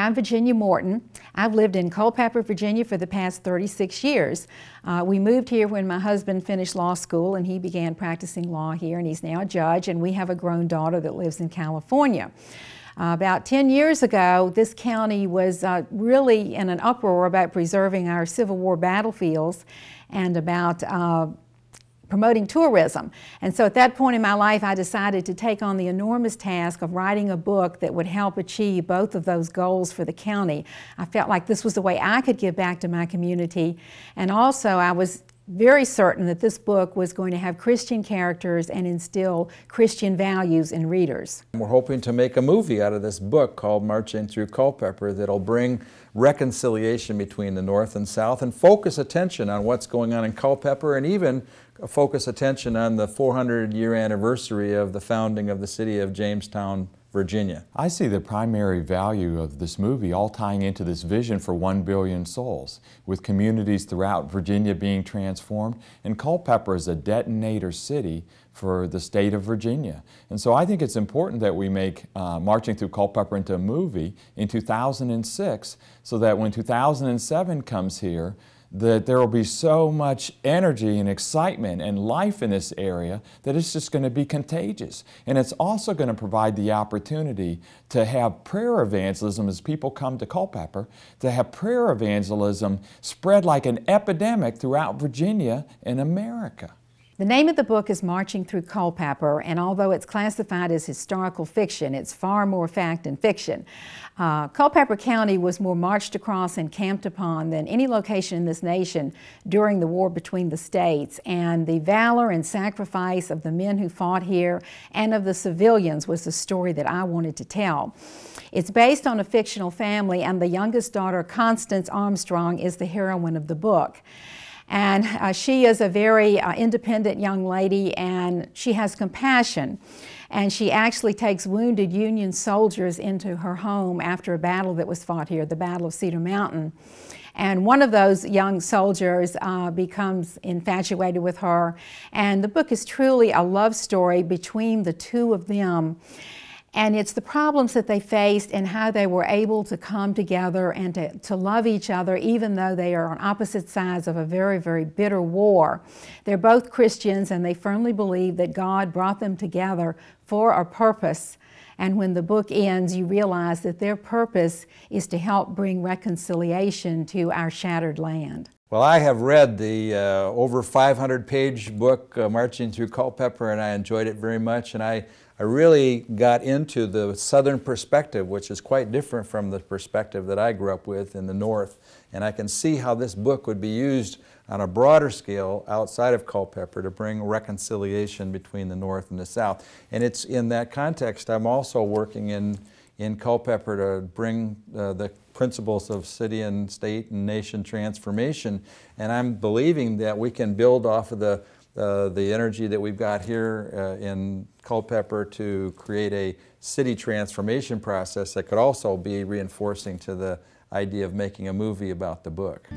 I'm Virginia Morton. I've lived in Culpeper, Virginia for the past 36 years. We moved here when my husband finished law school and he began practicing law here, and he's now a judge, and we have a grown daughter that lives in California. About 10 years ago, this county was really in an uproar about preserving our Civil War battlefields and about promoting tourism. And so at that point in my life, I decided to take on the enormous task of writing a book that would help achieve both of those goals for the county. I felt like this was the way I could give back to my community, and also I was very certain that this book was going to have Christian characters and instill Christian values in readers. We're hoping to make a movie out of this book called Marching Through Culpeper that'll bring reconciliation between the North and South and focus attention on what's going on in Culpeper, and even focus attention on the 400-year anniversary of the founding of the city of Jamestown, Virginia. I see the primary value of this movie all tying into this vision for 1 billion souls, with communities throughout Virginia being transformed, and Culpeper is a detonator city for the state of Virginia. And so I think it's important that we make Marching Through Culpeper into a movie in 2006, so that when 2007 comes here, that there will be so much energy and excitement and life in this area that it's just going to be contagious. And it's also going to provide the opportunity to have prayer evangelism as people come to Culpeper, to have prayer evangelism spread like an epidemic throughout Virginia and America. The name of the book is Marching Through Culpeper, and although it's classified as historical fiction, it's far more fact than fiction. Culpeper County was more marched across and camped upon than any location in this nation during the war between the states, and the valor and sacrifice of the men who fought here and of the civilians was the story that I wanted to tell. It's based on a fictional family, and the youngest daughter, Constance Armstrong, is the heroine of the book. And she is a very independent young lady, and she has compassion. And she actually takes wounded Union soldiers into her home after a battle that was fought here, the Battle of Cedar Mountain. And one of those young soldiers becomes infatuated with her. And the book is truly a love story between the two of them. And it's the problems that they faced and how they were able to come together and to love each other, even though they are on opposite sides of a very, very bitter war. They're both Christians, and they firmly believe that God brought them together for a purpose. And when the book ends, you realize that their purpose is to help bring reconciliation to our shattered land. Well, I have read the over 500-page book, Marching Through Culpeper, and I enjoyed it very much. And I really got into the southern perspective, which is quite different from the perspective that I grew up with in the north. And I can see how this book would be used on a broader scale outside of Culpeper to bring reconciliation between the north and the south. And it's in that context I'm also working in Culpeper to bring the principles of city and state and nation transformation. And I'm believing that we can build off of the energy that we've got here in Culpeper to create a city transformation process that could also be reinforcing to the idea of making a movie about the book.